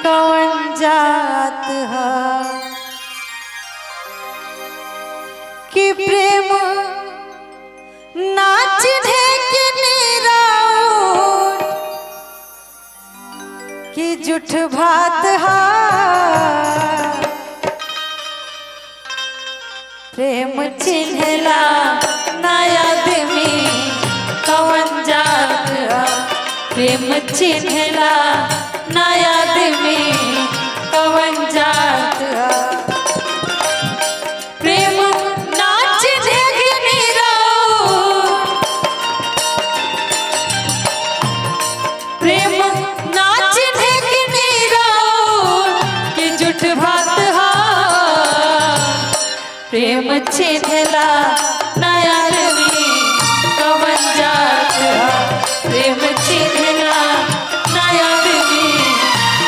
कौन जात है कि प्रेम नाच ढेके निराउर कि जुठ भात है प्रेम चिन्हला नया आदमी कौन जात है प्रेम चिन्हला नया आदमी कौन जात है प्रेम नाच देखने प्रेम नाच देखने कि जुठ भात हा प्रेम चिन्हला नया आदमी कौन जात हा प्रेम चिन्हला नया आदमी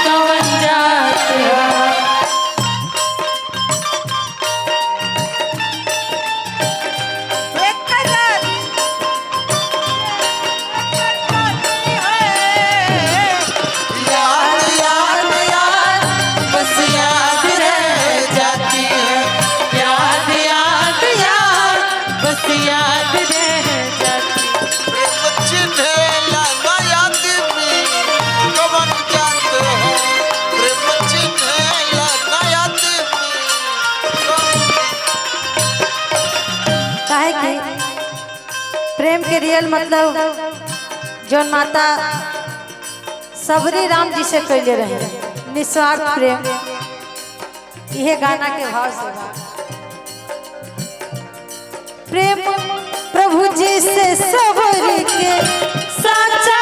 कौन जात हा प्रेम के रियल मतलब जो माता सबरी राम जी से कैले रहे निस्वार्थ प्रेम यह गाना के भाव से प्रेम प्रभु जी से सबरी के साचा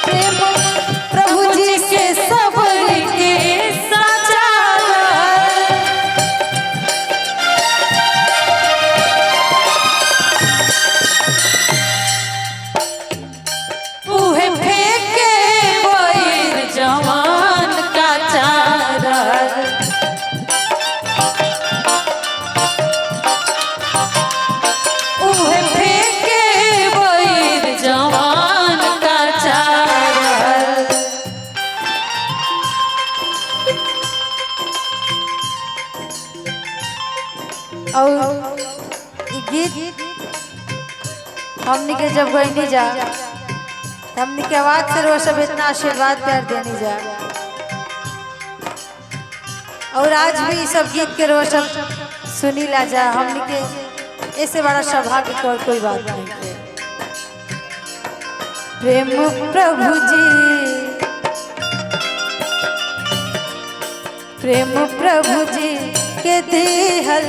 प्रेम प्रभु जी से सबरी के साचा और गीत हमनी के जब गईनी जा हमनी के आवाज से वो सब इतना आशीर्वाद प्यार देनी जा और आज भी सब गीत के रो सब सुनी ला जा हमनी के ऐसे बड़ा सौभाग्य की कोई बात नहीं है प्रेम प्रभु जी प्रेम प्रभु जी के दिहल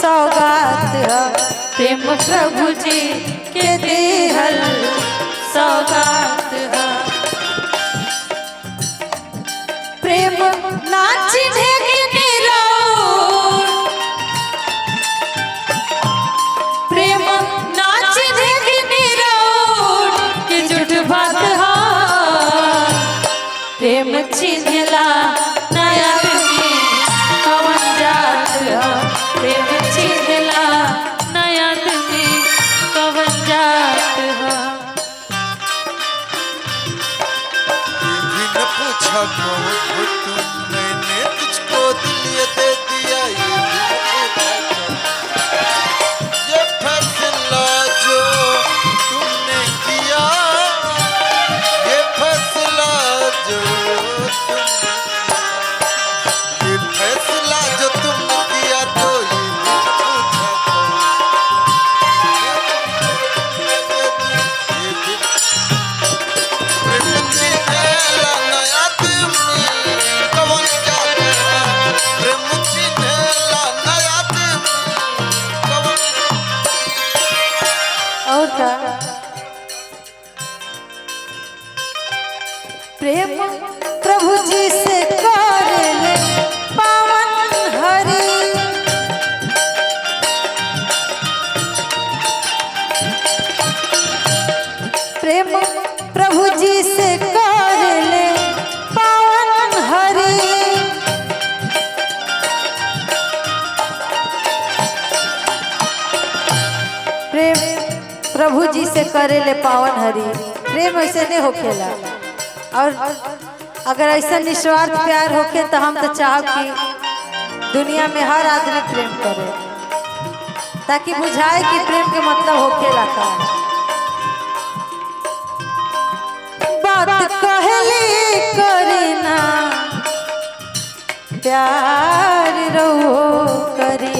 सौगात प्रेम प्रभु जी के दिहल सौगात प्रेम नाच ढेके प्रेम नाच ढेके कि जुठ भात हा प्रेम चिन्हला नया आदमी कौन जात हा प्रेम चिन्हला नया आदमी कौन जात हा पूछा कौन हो तुम मैंने तुझको दिल ये दे प्रभु जी से करे ले पावन हरि। प्रेम ऐसे नहीं होखेला। और अगर ऐसा निस्वार्थ प्यार होके तो हम तो चाहब कि दुनिया में हर आदमी प्रेम करे, ताकि बुझाए कि प्रेम के मतलब होखेला का। बात कहले करना प्यार रहो करे,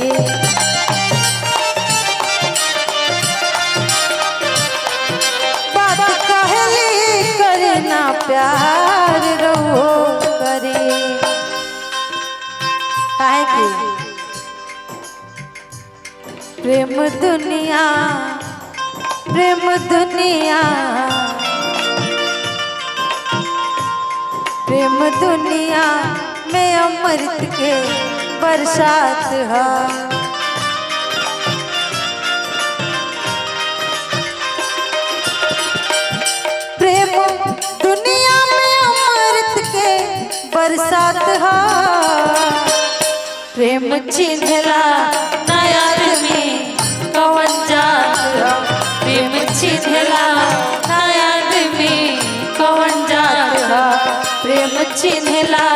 बात कहले करना प्यार रहो करे। काहे कि प्रेम दुनिया, प्रेम दुनिया, प्रेम दुनिया में अमृत के बरसात है। प्रेम दुनिया में अमृत के बरसात है। प्रेम चिन्हला नया में कवन जात है। प्रेम चिन्हला नया में कवन जात है। प्रेम चिन्हला